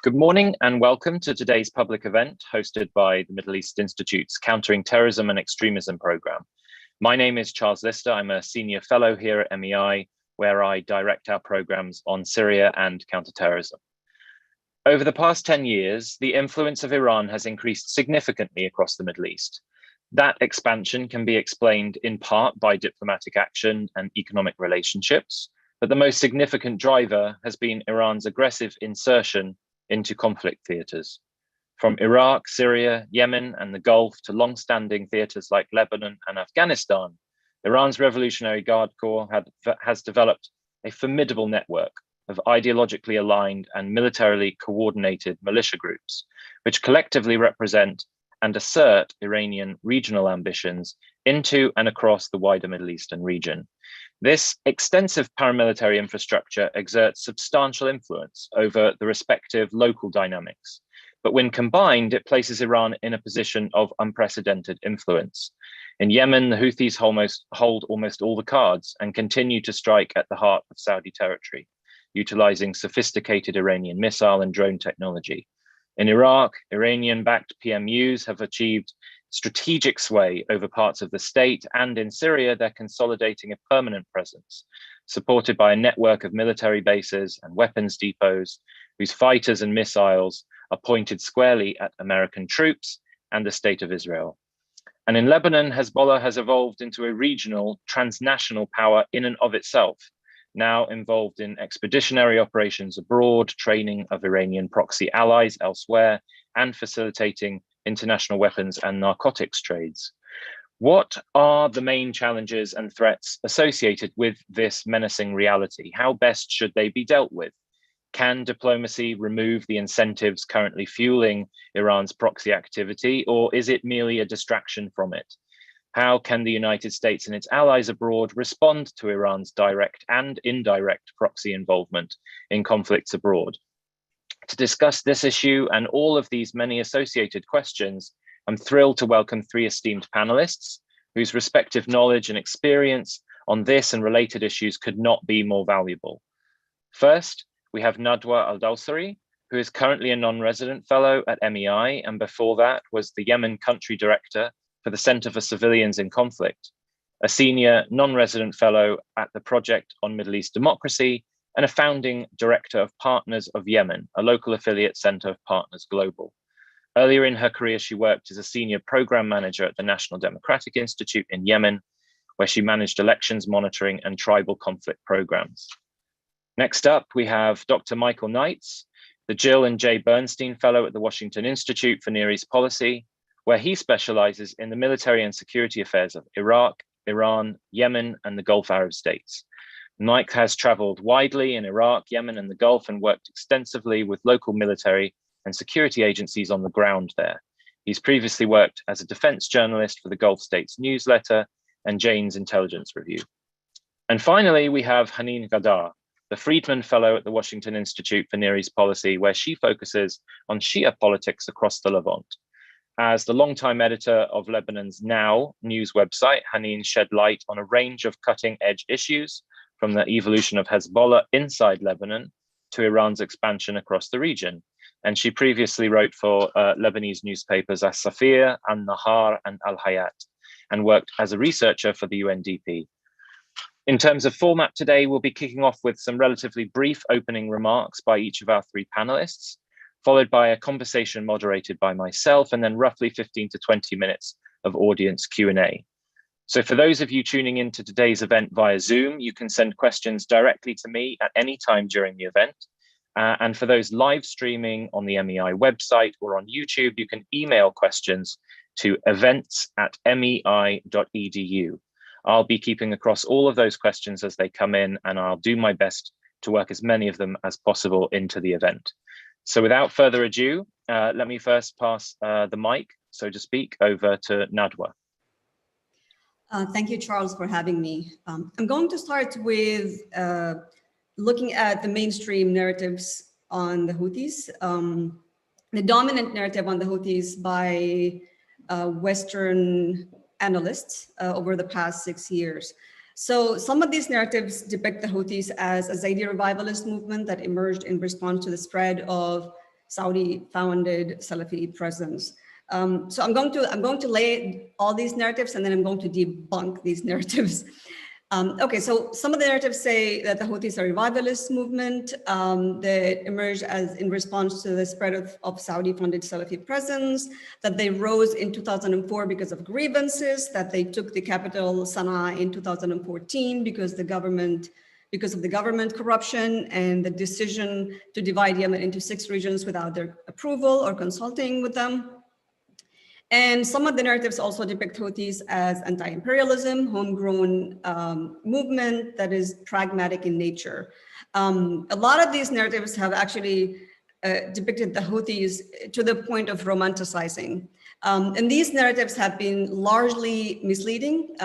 Good morning and welcome to today's public event hosted by the Middle East Institute's Countering Terrorism and Extremism program. My name is Charles Lister. I'm a senior fellow here at MEI, where I direct our programs on Syria and counterterrorism. Over the past 10 years, the influence of Iran has increased significantly across the Middle East. That expansion can be explained in part by diplomatic action and economic relationships, but the most significant driver has been Iran's aggressive insertion into conflict theaters. From Iraq, Syria, Yemen, and the Gulf to long-standing theaters like Lebanon and Afghanistan, Iran's Revolutionary Guard Corps has developed a formidable network of ideologically aligned and militarily coordinated militia groups, which collectively represent and assert Iranian regional ambitions into and across the wider Middle Eastern region. This extensive paramilitary infrastructure exerts substantial influence over the respective local dynamics, but when combined, it places Iran in a position of unprecedented influence. In Yemen, the Houthis hold almost all the cards and continue to strike at the heart of Saudi territory, utilizing sophisticated Iranian missile and drone technology. In Iraq, Iranian-backed PMUs have achieved strategic sway over parts of the state, and in Syria, they're consolidating a permanent presence, supported by a network of military bases and weapons depots, whose fighters and missiles are pointed squarely at American troops and the State of Israel. And in Lebanon, Hezbollah has evolved into a regional, transnational power in and of itself, now involved in expeditionary operations abroad, training of Iranian proxy allies elsewhere, and facilitating international weapons and narcotics trades. What are the main challenges and threats associated with this menacing reality? How best should they be dealt with? Can diplomacy remove the incentives currently fueling Iran's proxy activity, or is it merely a distraction from it? How can the United States and its allies abroad respond to Iran's direct and indirect proxy involvement in conflicts abroad? To discuss this issue and all of these many associated questions, I'm thrilled to welcome three esteemed panelists whose respective knowledge and experience on this and related issues could not be more valuable. First, we have Nadwa Al-Dawsari, who is currently a non-resident fellow at MEI, and before that was the Yemen country director for the Center for Civilians in Conflict, a senior non-resident fellow at the Project on Middle East Democracy, and a founding director of Partners of Yemen, a local affiliate center of Partners Global. Earlier in her career, she worked as a senior program manager at the National Democratic Institute in Yemen, where she managed elections monitoring and tribal conflict programs. Next up, we have Dr. Michael Knights, the Jill and Jay Bernstein Fellow at the Washington Institute for Near East Policy, where he specializes in the military and security affairs of Iraq, Iran, Yemen, and the Gulf Arab states. Mike has traveled widely in Iraq, Yemen, and the Gulf and worked extensively with local military and security agencies on the ground there. He's previously worked as a defense journalist for the Gulf States newsletter and Jane's Intelligence Review. And finally, we have Haneen Ghadar, the Friedman Fellow at the Washington Institute for Near East Policy, where she focuses on Shia politics across the Levant. As the longtime editor of Lebanon's Now news website, Haneen shed light on a range of cutting-edge issues, from the evolution of Hezbollah inside Lebanon to Iran's expansion across the region. And she previously wrote for Lebanese newspapers As-Safir, An-Nahar, and Al-Hayat, and worked as a researcher for the UNDP. In terms of format today, we'll be kicking off with some relatively brief opening remarks by each of our three panelists, followed by a conversation moderated by myself, and then roughly 15 to 20 minutes of audience Q&A. So for those of you tuning into today's event via Zoom, you can send questions directly to me at any time during the event. And for those live streaming on the MEI website or on YouTube, you can email questions to events@mei.edu. I'll be keeping across all of those questions as they come in, and I'll do my best to work as many of them as possible into the event. So without further ado, let me first pass the mic, so to speak, over to Nadwa. Thank you, Charles, for having me. I'm going to start with looking at the mainstream narratives on the Houthis. The dominant narrative on the Houthis by Western analysts over the past 6 years. So some of these narratives depict the Houthis as a Zaidi revivalist movement that emerged in response to the spread of Saudi-founded Salafi presence. So I'm going to lay all these narratives, and then I'm going to debunk these narratives. Okay, so some of the narratives say that the Houthis are a revivalist movement that emerged as in response to the spread of Saudi-funded Salafi presence, that they rose in 2004 because of grievances, that they took the capital Sana'a in 2014 because of the government corruption and the decision to divide Yemen into 6 regions without their approval or consulting with them. And some of the narratives also depict Houthis as anti-imperialism, homegrown movement that is pragmatic in nature. A lot of these narratives have actually depicted the Houthis to the point of romanticizing. And these narratives have been largely misleading,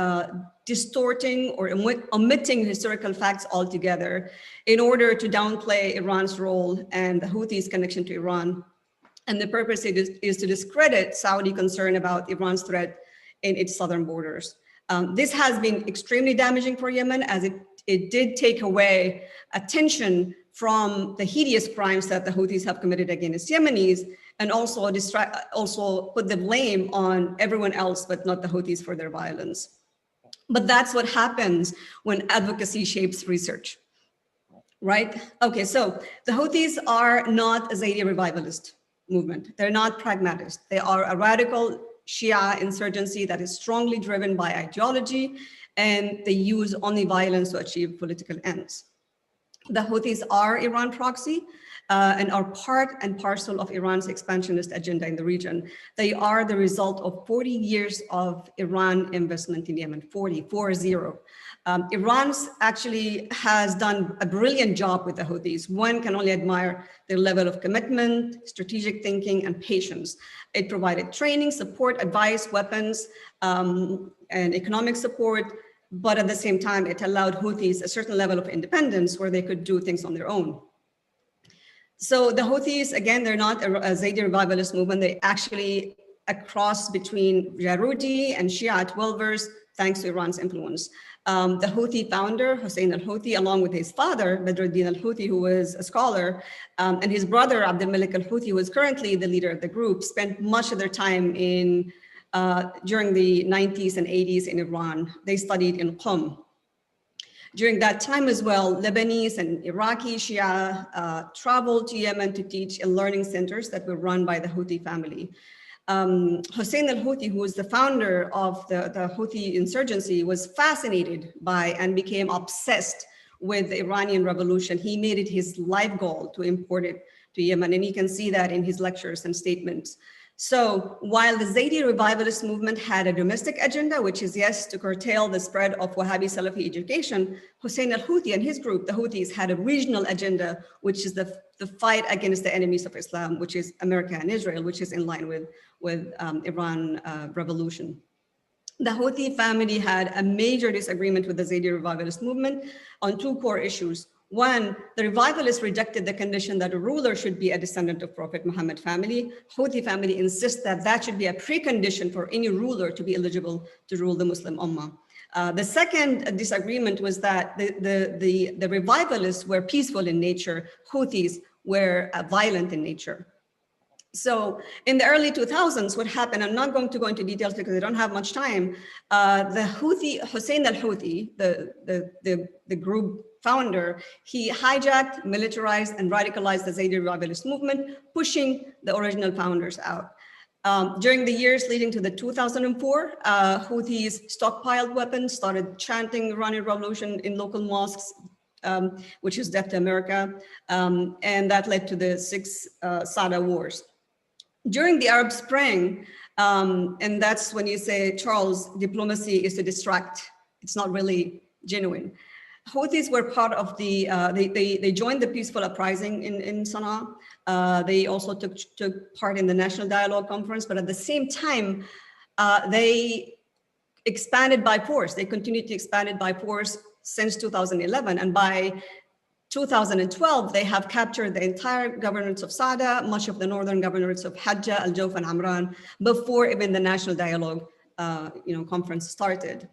distorting or omitting historical facts altogether in order to downplay Iran's role and the Houthis' connection to Iran. And the purpose is to discredit Saudi concern about Iran's threat in its southern borders. This has been extremely damaging for Yemen, as it did take away attention from the hideous crimes that the Houthis have committed against Yemenis, and also put the blame on everyone else but not the Houthis for their violence. But that's what happens when advocacy shapes research, right? Okay, so the Houthis are not a Zaidi revivalist movement. They're not pragmatist. They are a radical Shia insurgency that is strongly driven by ideology, and they use only violence to achieve political ends. The Houthis are Iran proxy and are part and parcel of Iran's expansionist agenda in the region. They are the result of 40 years of Iran investment in Yemen, 40. Iran actually has done a brilliant job with the Houthis. One can only admire their level of commitment, strategic thinking, and patience. It provided training, support, advice, weapons, and economic support. But at the same time, it allowed Houthis a certain level of independence where they could do things on their own. So the Houthis, again, they're not a Zaidi revivalist movement. They actually a cross between Jarudi and Shia 12ers, thanks to Iran's influence. The Houthi founder, Hussein al-Houthi, along with his father, Badruddin al-Houthi, who was a scholar, and his brother, Abdul Malik al-Houthi, who is currently the leader of the group, spent much of their time during the 90s and 80s in Iran. They studied in Qom. During that time as well, Lebanese and Iraqi Shia traveled to Yemen to teach in learning centers that were run by the Houthi family. Hussein al-Houthi, who was the founder of the Houthi insurgency, was fascinated by and became obsessed with the Iranian revolution. He made it his life goal to import it to Yemen, and you can see that in his lectures and statements. So while the Zaidi revivalist movement had a domestic agenda, which is, yes, to curtail the spread of Wahhabi Salafi education, Hussein al-Houthi and his group, the Houthis, had a regional agenda, which is the fight against the enemies of Islam, which is America and Israel, which is in line with Iran revolution. The Houthi family had a major disagreement with the Zaidi revivalist movement on 2 core issues. One, the revivalists rejected the condition that a ruler should be a descendant of Prophet Muhammad family. Houthi family insists that that should be a precondition for any ruler to be eligible to rule the Muslim Ummah. The second disagreement was that the revivalists were peaceful in nature. Houthis were violent in nature. So in the early 2000s, what happened, I'm not going to go into details because I don't have much time. The Houthi, Hussein al-Houthi, the group founder, he hijacked, militarized, and radicalized the Zaidi revivalist movement, pushing the original founders out. During the years leading to the 2004, Houthis stockpiled weapons, started chanting Iranian revolution in local mosques, which is death to America, and that led to the 6 Sada wars. During the Arab Spring, and that's when you say, Charles, diplomacy is to distract. It's not really genuine. Houthis were part of the, they joined the peaceful uprising in Sana'a. They also took part in the National Dialogue Conference, but at the same time, they expanded by force. They continued to expand by force since 2011. And by 2012, they have captured the entire governorates of Sada, much of the northern governorates of Hajjah, Al-Jawf, and Amran, before even the National Dialogue Conference started.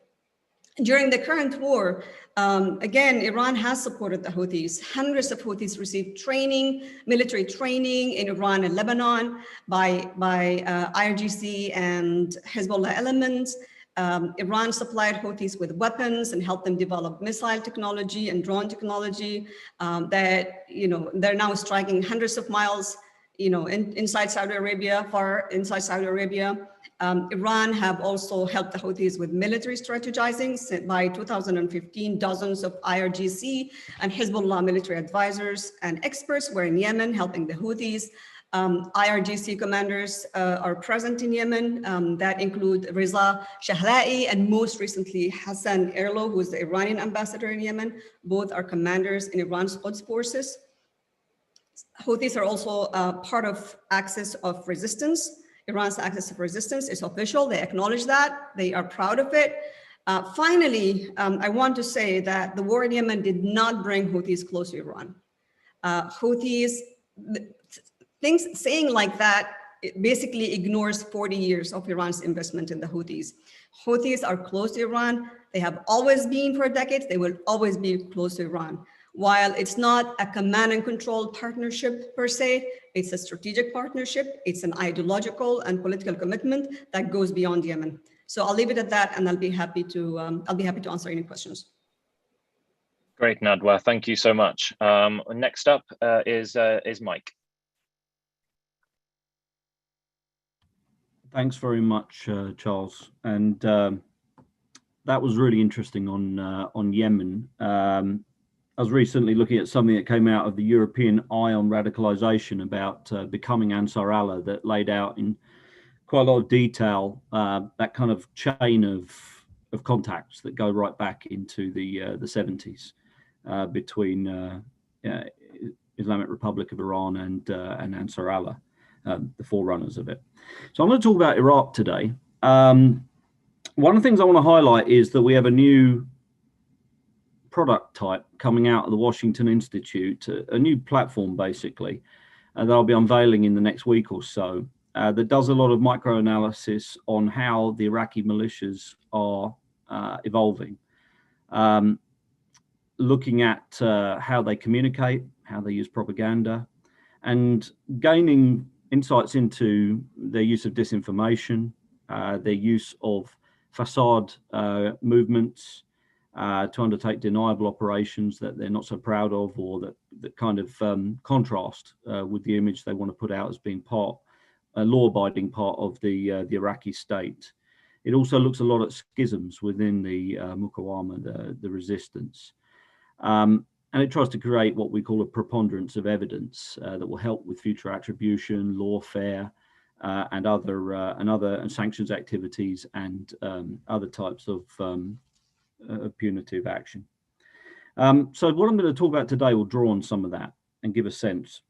During the current war, again, Iran has supported the Houthis. Hundreds of Houthis received training, military training in Iran and Lebanon by IRGC and Hezbollah elements. Iran supplied Houthis with weapons and helped them develop missile technology and drone technology that, they're now striking hundreds of miles, inside Saudi Arabia, far inside Saudi Arabia. Iran have also helped the Houthis with military strategizing. By 2015, dozens of IRGC and Hezbollah military advisors and experts were in Yemen helping the Houthis. IRGC commanders are present in Yemen. That include Reza Shahlai and most recently Hassan Erlo, who is the Iranian ambassador in Yemen. Both are commanders in Iran's Quds forces. Houthis are also part of axis of resistance. Iran's axis of resistance is official. They acknowledge that. They are proud of it. Finally, I want to say that the war in Yemen did not bring Houthis close to Iran. Houthis, saying like that, it basically ignores 40 years of Iran's investment in the Houthis. Houthis are close to Iran. They have always been for decades. They will always be close to Iran. While it's not a command and control partnership per se, it's a strategic partnership. It's an ideological and political commitment that goes beyond Yemen. So I'll leave it at that, and I'll be happy to answer any questions. Great, Nadwa. Thank you so much. Next up is Mike. Thanks very much, Charles. And that was really interesting on Yemen. I was recently looking at something that came out of the European Eye on Radicalization about becoming Ansar Allah that laid out in quite a lot of detail that kind of chain of contacts that go right back into the 70s between Islamic Republic of Iran and Ansar Allah, the forerunners of it. So I'm going to talk about Iraq today. One of the things I want to highlight is that we have a new product type coming out of the Washington Institute, a new platform basically, that I'll be unveiling in the next week or so, that does a lot of microanalysis on how the Iraqi militias are evolving, looking at how they communicate, how they use propaganda, and gaining insights into their use of disinformation, their use of facade movements, to undertake deniable operations that they're not so proud of, or that kind of contrast with the image they want to put out as being a law-abiding part of the Iraqi state. It also looks a lot at schisms within the Muqawama, the resistance. And it tries to create what we call a preponderance of evidence that will help with future attribution, lawfare, and other sanctions activities and other types of punitive action. So what I'm going to talk about today will draw on some of that and give a sense.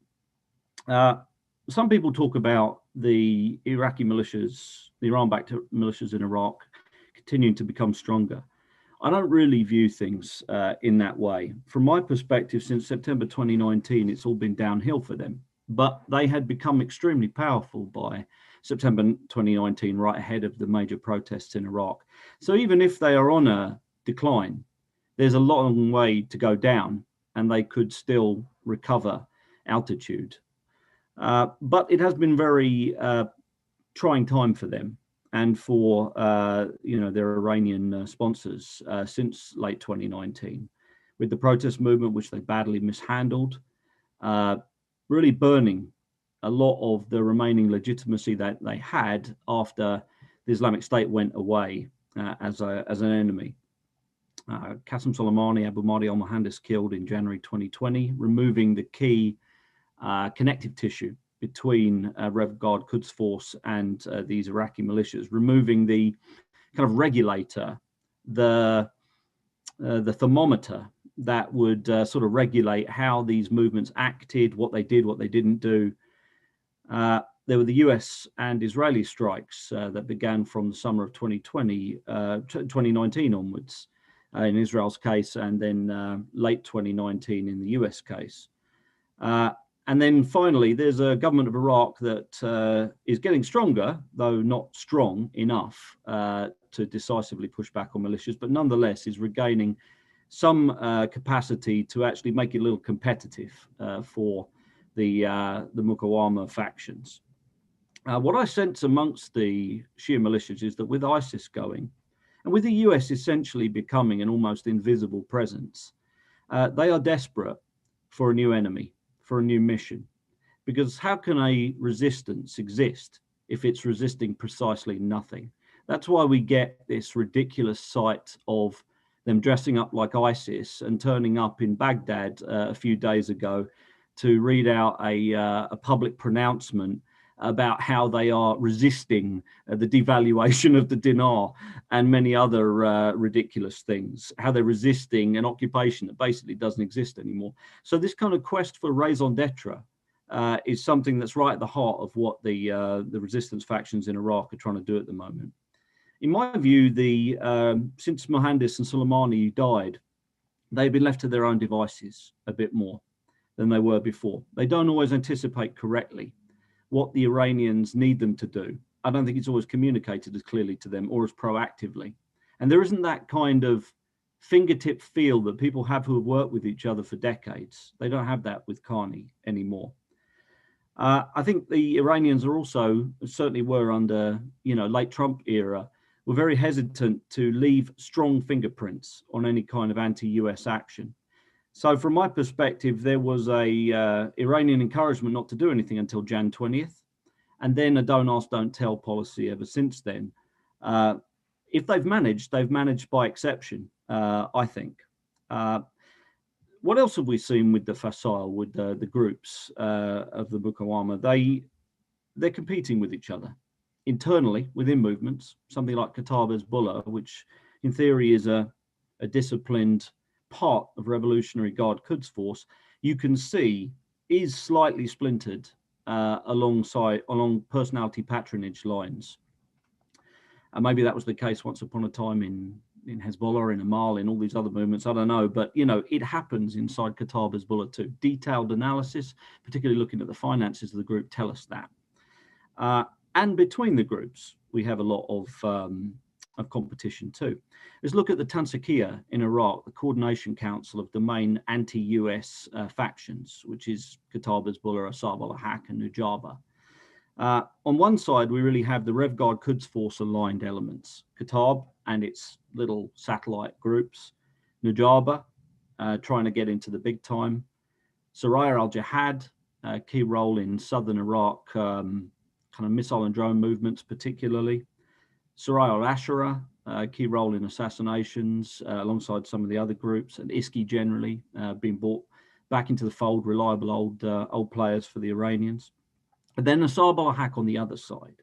Some people talk about the Iraqi militias, the Iran-backed militias in Iraq, continuing to become stronger. I don't really view things in that way. From my perspective, since September 2019, it's all been downhill for them, but they had become extremely powerful by September 2019, right ahead of the major protests in Iraq. So even if they are on a decline, there's a long way to go down and they could still recover altitude. But it has been very trying time for them and for their Iranian sponsors since late 2019, with the protest movement, which they badly mishandled, really burning a lot of the remaining legitimacy that they had after the Islamic State went away as an enemy. Qasem Soleimani, Abu Mahdi al-Mohandes killed in January 2020, removing the key connective tissue between Rev Guard Quds Force and these Iraqi militias, removing the kind of regulator, the thermometer that would sort of regulate how these movements acted, what they did, what they didn't do. There were the US and Israeli strikes that began from the summer of 2019 onwards in Israel's case, and then late 2019 in the US case. And then finally, there's a government of Iraq that is getting stronger, though not strong enough to decisively push back on militias, but nonetheless is regaining some capacity to actually make it a little competitive for the Muqawama factions. What I sense amongst the Shia militias is that with ISIS going, and with the US essentially becoming an almost invisible presence, they are desperate for a new enemy, for a new mission. Because how can a resistance exist if it's resisting precisely nothing? That's why we get this ridiculous sight of them dressing up like ISIS and turning up in Baghdad a few days ago to read out a public pronouncement about how they are resisting the devaluation of the dinar and many other ridiculous things, how they're resisting an occupation that basically doesn't exist anymore. So this kind of quest for raison d'etre is something that's right at the heart of what the resistance factions in Iraq are trying to do at the moment. In my view, since Mohandes and Soleimani died, they've been left to their own devices a bit more than they were before. They don't always anticipate correctly what the Iranians need them to do. I don't think it's always communicated as clearly to them or as proactively. And there isn't that kind of fingertip feel that people have who have worked with each other for decades. They don't have that with Khani anymore. I think the Iranians are also, certainly were under, late Trump era, were very hesitant to leave strong fingerprints on any kind of anti-US action. So from my perspective, there was a Iranian encouragement not to do anything until Jan 20th, and then a don't ask, don't tell policy ever since then. If they've managed by exception, I think. What else have we seen with the Faisal, with the groups of the Muqawama? They're competing with each other internally within movements, something like Kataib Hezbollah, which in theory is a disciplined part of Revolutionary Guard Quds force, you can see is slightly splintered along personality patronage lines. And maybe that was the case once upon a time in Hezbollah, in Amal, in all these other movements, I don't know, but it happens inside Kataib Hezbollah too. Detailed analysis, particularly looking at the finances of the group, tell us that. And between the groups, we have a lot of competition too. Let's look at the Tansaqiya in Iraq, the Coordination Council of the main anti-US factions, which is Kataib Hezbollah, Asab al-Haq, and Nujaba. On one side, we really have the Rev Guard Quds Force aligned elements, Kataib and its little satellite groups, Nujaba trying to get into the big time, Saraya al-Jihad, key role in southern Iraq, kind of missile and drone movements particularly, Saraya al-Ashara, key role in assassinations alongside some of the other groups, and ISKI generally being brought back into the fold, reliable old players for the Iranians. And then Asab al-Haq on the other side.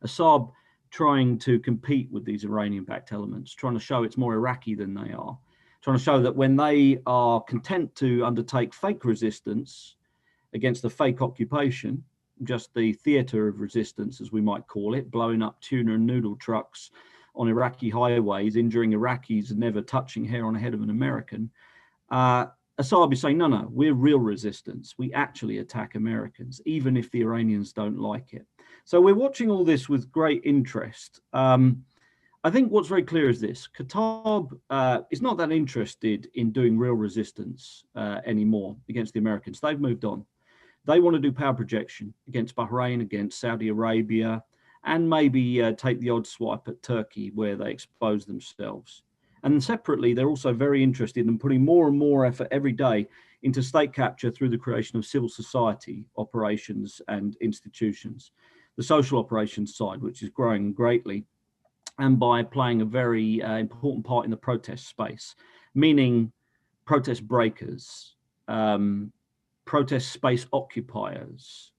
Asab trying to compete with these Iranian-backed elements, trying to show it's more Iraqi than they are, trying to show that when they are content to undertake fake resistance against the fake occupation, just the theater of resistance, as we might call it, blowing up tuna and noodle trucks on Iraqi highways, injuring Iraqis and never touching hair on the head of an American, Assad is saying, no, we're real resistance. We actually attack Americans, even if the Iranians don't like it. So we're watching all this with great interest. I think what's very clear is this: Kataib is not that interested in doing real resistance anymore against the Americans. They've moved on. They want to do power projection against Bahrain, against Saudi Arabia, and maybe take the odd swipe at Turkey where they expose themselves. And separately, they're also very interested in putting more and more effort every day into state capture through the creation of civil society operations and institutions. The social operations side, which is growing greatly, and by playing a very important part in the protest space, meaning protest breakers, protest space occupiers,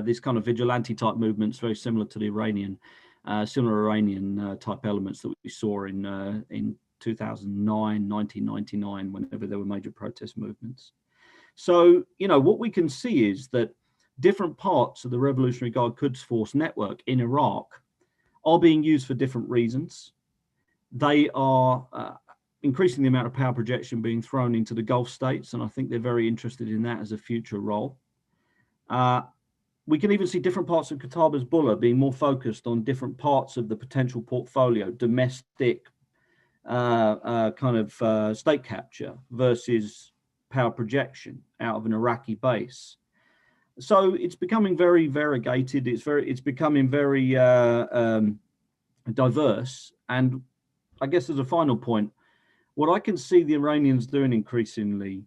these kind of vigilante type movements, very similar to the Iranian, type elements that we saw in 2009, 1999, whenever there were major protest movements. So, what we can see is that different parts of the Revolutionary Guard Quds Force network in Iraq are being used for different reasons. They are increasing the amount of power projection being thrown into the Gulf states, and I think they're very interested in that as a future role. We can even see different parts of Kataib Hezbollah being more focused on different parts of the potential portfolio, domestic state capture versus power projection out of an Iraqi base. So it's becoming very variegated. It's becoming very diverse. And I guess as a final point, what I can see the Iranians doing increasingly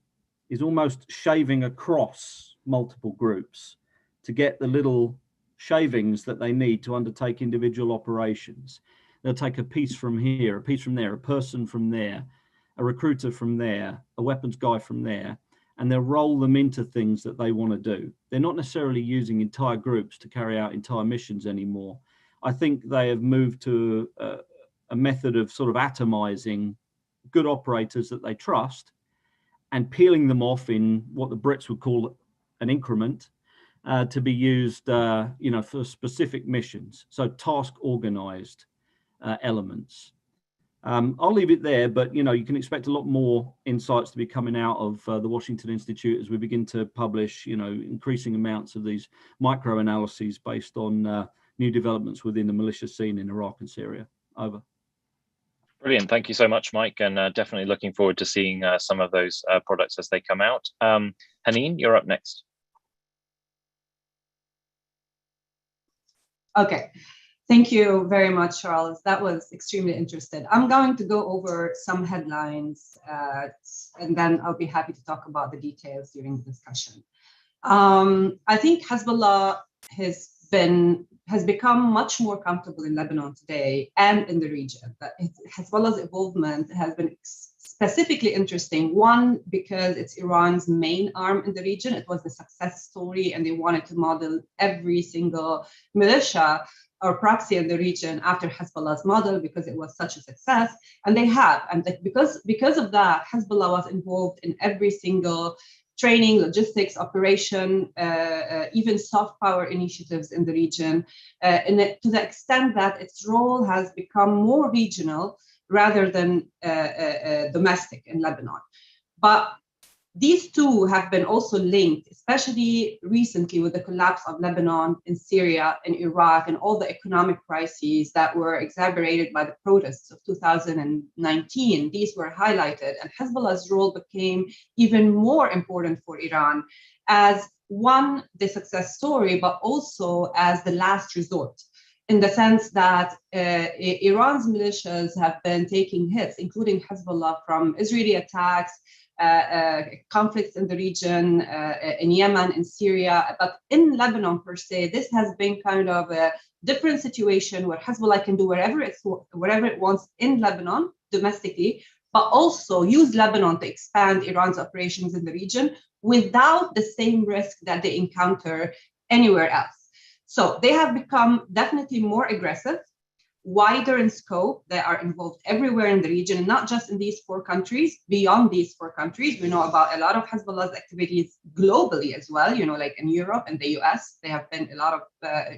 is almost shaving across multiple groups to get the little shavings that they need to undertake individual operations. They'll take a piece from here, a piece from there, a person from there, a recruiter from there, a weapons guy from there, and they'll roll them into things that they want to do. They're not necessarily using entire groups to carry out entire missions anymore. I think they have moved to a method of sort of atomizing good operators that they trust and peeling them off in what the Brits would call an increment to be used, for specific missions. So task organized elements. I'll leave it there, but you can expect a lot more insights to be coming out of the Washington Institute as we begin to publish, increasing amounts of these micro analyses based on new developments within the militia scene in Iraq and Syria. Over. Brilliant. Thank you so much, Mike, and definitely looking forward to seeing some of those products as they come out. Haneen, you're up next. Okay. Thank you very much, Charles. That was extremely interesting. I'm going to go over some headlines, and then I'll be happy to talk about the details during the discussion. I think Hezbollah has become much more comfortable in Lebanon today and in the region. Hezbollah's involvement has been specifically interesting. One, because it's Iran's main arm in the region. It was the success story, and they wanted to model every single militia or proxy in the region after Hezbollah's model because it was such a success, and they have. And because of that, Hezbollah was involved in every single training, logistics, operation, even soft power initiatives in the region, to the extent that its role has become more regional rather than domestic in Lebanon. But these two have been also linked, especially recently with the collapse of Lebanon and Syria and Iraq and all the economic crises that were exacerbated by the protests of 2019. These were highlighted, and Hezbollah's role became even more important for Iran as one, the success story, but also as the last resort, in the sense that Iran's militias have been taking hits, including Hezbollah, from Israeli attacks, conflicts in the region, in Yemen, in Syria, but in Lebanon per se, this has been kind of a different situation where Hezbollah can do wherever it wants in Lebanon domestically, but also use Lebanon to expand Iran's operations in the region without the same risk that they encounter anywhere else. So they have become definitely more aggressive, wider in scope. They are involved everywhere in the region, not just in these four countries, beyond these four countries. We know about a lot of Hezbollah's activities globally as well, like in Europe and the US. There have been a lot of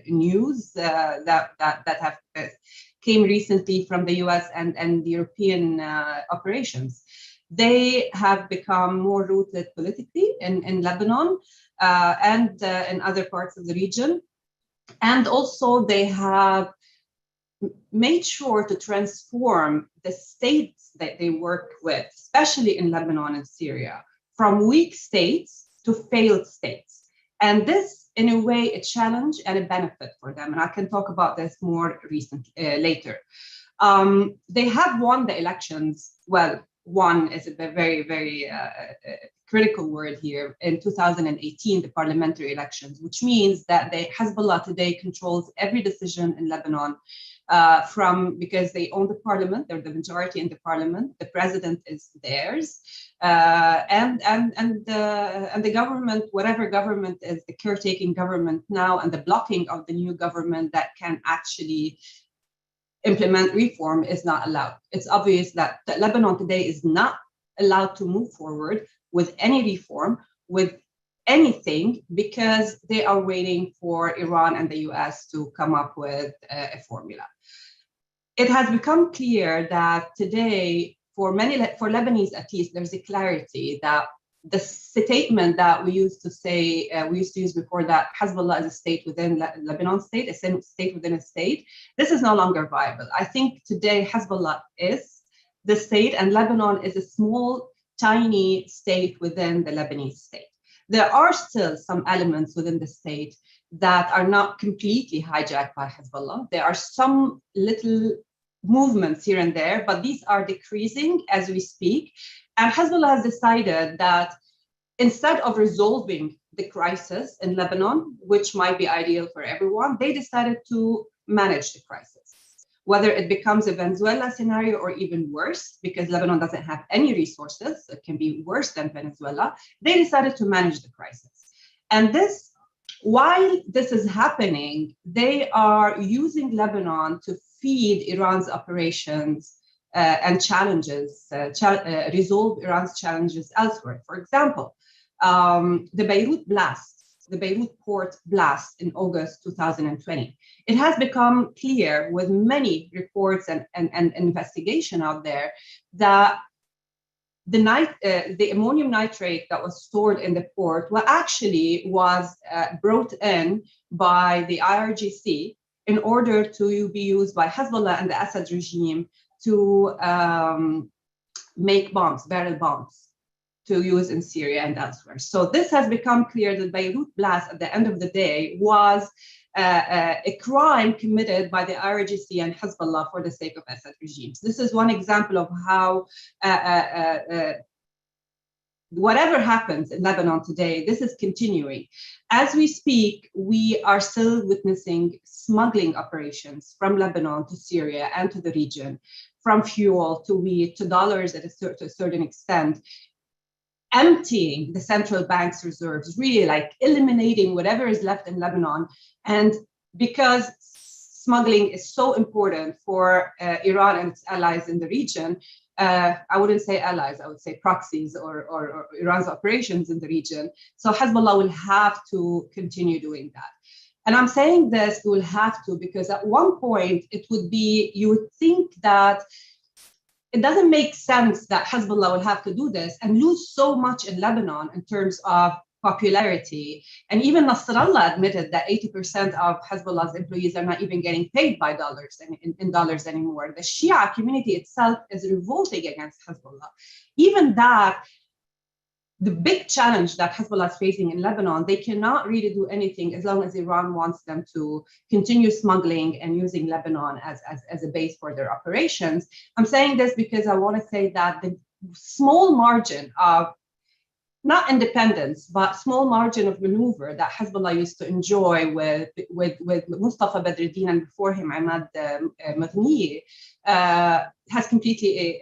news that have came recently from the US and the European operations. They have become more rooted politically in Lebanon and in other parts of the region. And also they have made sure to transform the states that they work with, especially in Lebanon and Syria, from weak states to failed states. And this, in a way, a challenge and a benefit for them. And I can talk about this more later. They have won the elections. Well, won is a very, very critical word here. In 2018, the parliamentary elections, which means that Hezbollah today controls every decision in Lebanon. Because they own the parliament, they're the majority in the parliament. The president is theirs, and the government, whatever government is the caretaking government now, and the blocking of the new government that can actually implement reform is not allowed. It's obvious that Lebanon today is not allowed to move forward with any reform, with anything, because they are waiting for Iran and the US to come up with a formula. It has become clear that today, for Lebanese at least, there's a clarity that the statement that we used to say, we used to use before, that Hezbollah is a state within Lebanon state, a state within a state, this is no longer viable. I think today Hezbollah is the state, and Lebanon is a small, tiny state within the Lebanese state. There are still some elements within the state that are not completely hijacked by Hezbollah. There are some little movements here and there, but these are decreasing as we speak. And Hezbollah has decided that instead of resolving the crisis in Lebanon, which might be ideal for everyone, they decided to manage the crisis. Whether it becomes a Venezuela scenario or even worse, because Lebanon doesn't have any resources, it can be worse than Venezuela, they decided to manage the crisis. And this, while this is happening, they are using Lebanon to feed Iran's operations and challenges, resolve Iran's challenges elsewhere. For example, the Beirut port blast in August 2020. It has become clear with many reports and investigation out there that the ammonium nitrate that was stored in the port was brought in by the IRGC in order to be used by Hezbollah and the Assad regime to make bombs, barrel bombs, to use in Syria and elsewhere. So this has become clear that Beirut blast at the end of the day was a crime committed by the IRGC and Hezbollah for the sake of Assad regimes. This is one example of how whatever happens in Lebanon today, this is continuing. As we speak, we are still witnessing smuggling operations from Lebanon to Syria and to the region, from fuel to wheat to dollars to a certain extent, emptying the central bank's reserves, really like eliminating whatever is left in Lebanon. And because smuggling is so important for Iran and its allies in the region, I wouldn't say allies, I would say proxies or Iran's operations in the region. So Hezbollah will have to continue doing that. And I'm saying this, we will have to, because at one point it would be, you would think that it doesn't make sense that Hezbollah will have to do this and lose so much in Lebanon in terms of popularity. And even Nasrallah admitted that 80% of Hezbollah's employees are not even getting paid by dollars in dollars anymore. The Shia community itself is revolting against Hezbollah. Even that, the big challenge that Hezbollah is facing in Lebanon, they cannot really do anything as long as Iran wants them to continue smuggling and using Lebanon as a base for their operations. I'm saying this because I want to say that the small margin of, not independence, but small margin of maneuver that Hezbollah used to enjoy with Mustafa Badreddin and before him, Ahmad Maghniyi, has completely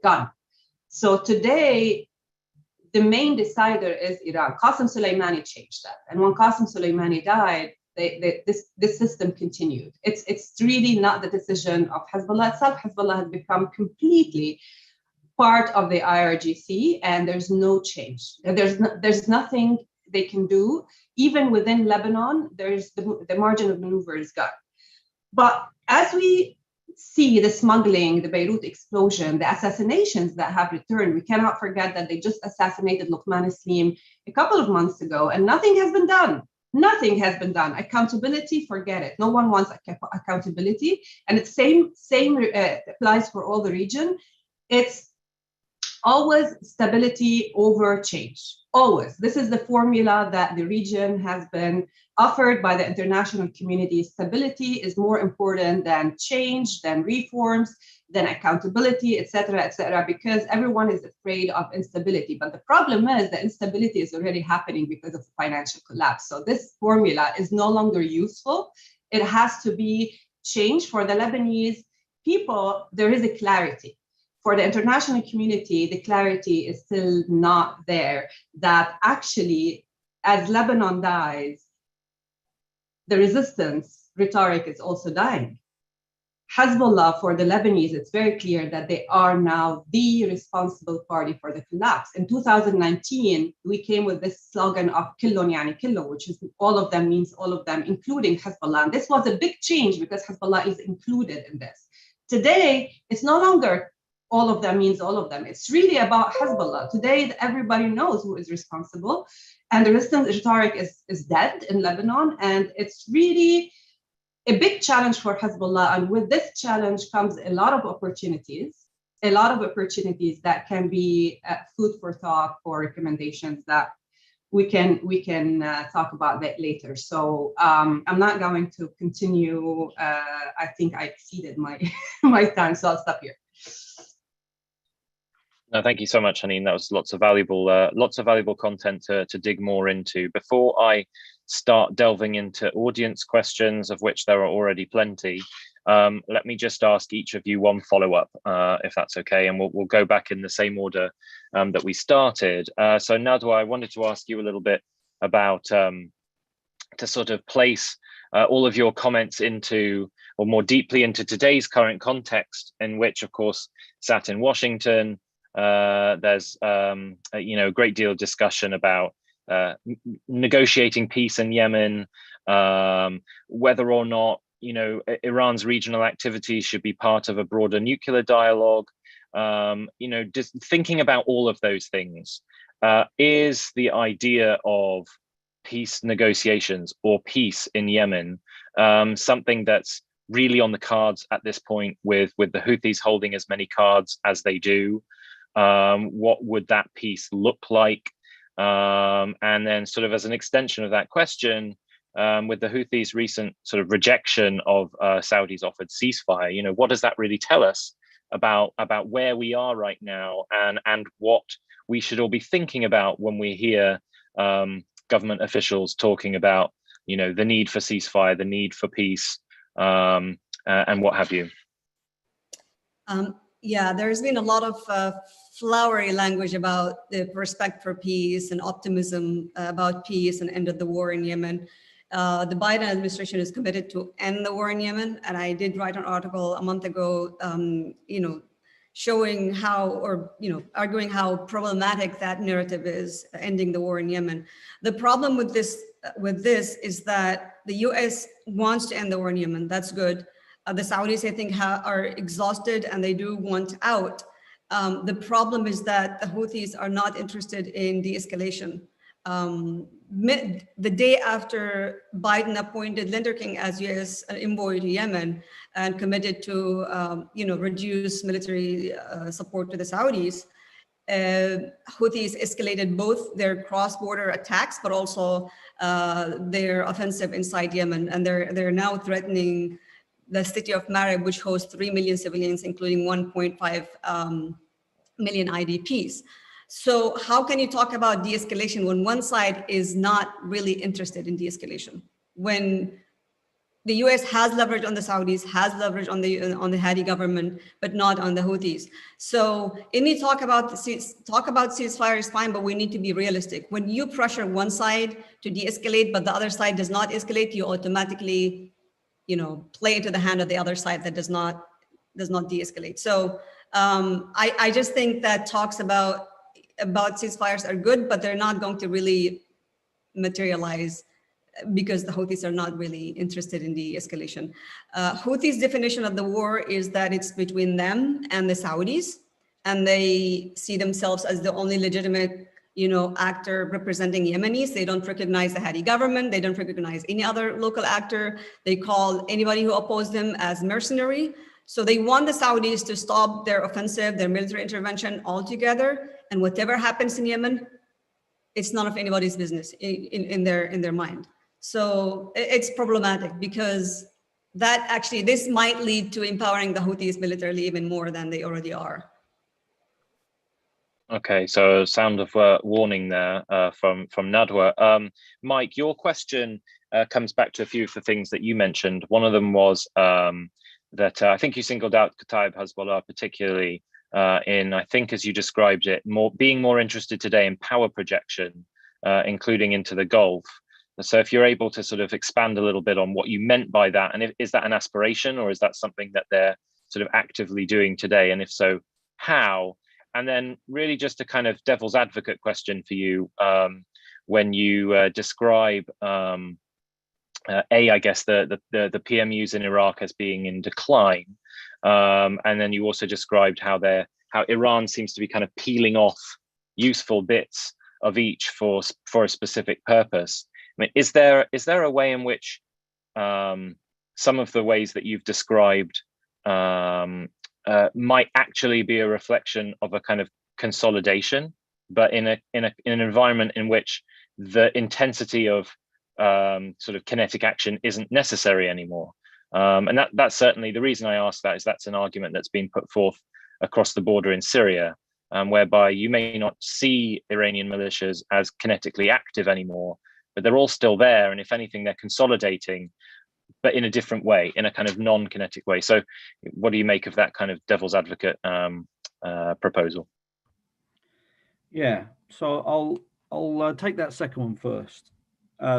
gone. So today, the main decider is Iran. Qasem Soleimani changed that. And when Qasem Soleimani died, this system continued. It's really not the decision of Hezbollah itself. Hezbollah has become completely part of the IRGC, and there's no change. There's nothing they can do. Even within Lebanon, there's the margin of maneuver is gone. But as we see the smuggling, the Beirut explosion, the assassinations that have returned, we cannot forget that they just assassinated Luqman Aslim a couple of months ago, and nothing has been done. Nothing has been done. Accountability, forget it. No one wants accountability, and it's same applies for all the region. It's always stability over change. Always. This is the formula that the region has been offered by the international community. Stability is more important than change, than reforms, than accountability, et cetera, because everyone is afraid of instability. But the problem is that instability is already happening because of financial collapse. So this formula is no longer useful. It has to be changed. For the Lebanese people, there is a clarity. For the international community, the clarity is still not there, that actually, as Lebanon dies, the resistance rhetoric is also dying. Hezbollah, for the Lebanese, it's very clear that they are now the responsible party for the collapse. In 2019, we came with this slogan of Killon Yani Killon, which is all of them means all of them, including Hezbollah. And this was a big change because Hezbollah is included in this. Today, it's no longer all of them means all of them. It's really about Hezbollah. Today, everybody knows who is responsible, and the resistance rhetoric is dead in Lebanon, and it's really a big challenge for Hezbollah. And with this challenge comes a lot of opportunities that can be food for thought for recommendations that we can talk about that later. So I'm not going to continue. I think I exceeded my my time, so I'll stop here. No, thank you so much, Haneen. That was lots of valuable content to dig more into. Before I start delving into audience questions, of which there are already plenty, let me just ask each of you one follow-up, if that's okay, and we'll go back in the same order that we started. So Nadwa, I wanted to ask you a little bit about to sort of place all of your comments into, or more deeply into, today's current context, in which, of course, sat in Washington, there's a great deal of discussion about negotiating peace in Yemen, whether or not Iran's regional activities should be part of a broader nuclear dialogue. Just thinking about all of those things, is the idea of peace negotiations or peace in Yemen something that's really on the cards at this point, with the Houthis holding as many cards as they do? What would that peace look like? And then sort of as an extension of that question, with the Houthis' recent sort of rejection of Saudi's offered ceasefire, what does that really tell us about where we are right now, and what we should all be thinking about when we hear government officials talking about, the need for ceasefire, the need for peace, and what have you? Yeah, there's been a lot of flowery language about the respect for peace and optimism about peace and end of the war in Yemen. The Biden administration is committed to end the war in Yemen, and I did write an article a month ago, showing how, or arguing how problematic that narrative is, ending the war in Yemen. The problem with this is that the U.S. wants to end the war in Yemen. That's good. The Saudis, I think, are exhausted and they do want out. The problem is that the Houthis are not interested in de-escalation. The day after Biden appointed Linder King as U.S. envoy to Yemen and committed to, reduce military support to the Saudis, Houthis escalated both their cross-border attacks, but also their offensive inside Yemen, and they're now threatening the city of Marib, which hosts 3 million civilians, including 1.5 million IDPs. So how can you talk about de-escalation when one side is not really interested in de-escalation? When the U.S. has leverage on the Saudis, has leverage on the Hadi government, but not on the Houthis. So any talk about ceasefire is fine, but we need to be realistic. When you pressure one side to de-escalate, but the other side does not escalate, you automatically, play into the hand of the other side that does not de-escalate. So I just think that talks about ceasefires are good, but they're not going to really materialize because the Houthis are not really interested in de-escalation. Houthis' definition of the war is that it's between them and the Saudis, and they see themselves as the only legitimate actor representing Yemenis. They don't recognize the Hadi government. They don't recognize any other local actor. They call anybody who opposed them as mercenary. So they want the Saudis to stop their offensive, their military intervention altogether. And whatever happens in Yemen, it's none of anybody's business in their mind. So it's problematic because this might lead to empowering the Houthis militarily even more than they already are. Okay, so sound of warning there from Nadwa. Mike, your question comes back to a few of the things that you mentioned. One of them was that I think you singled out Kataib Hezbollah particularly in, I think as you described it, being more interested today in power projection, including into the Gulf. So if you're able to sort of expand a little bit on what you meant by that, and is that an aspiration or is that something that they're sort of actively doing today? And if so, how? And then really just a kind of devil's advocate question for you, when you describe, I guess the PMUs in Iraq as being in decline, And then you also described how Iran seems to be kind of peeling off useful bits of each for a specific purpose. I mean, is there a way in which some of the ways that you've described might actually be a reflection of a kind of consolidation, but in an environment in which the intensity of sort of kinetic action isn't necessary anymore? And that's certainly the reason I ask that, is that's an argument that's been put forth across the border in Syria, whereby you may not see Iranian militias as kinetically active anymore, but they're all still there. And if anything, they're consolidating, but in a different way, in a kind of non-kinetic way. So what do you make of that kind of devil's advocate proposal? Yeah, so I'll take that second one first.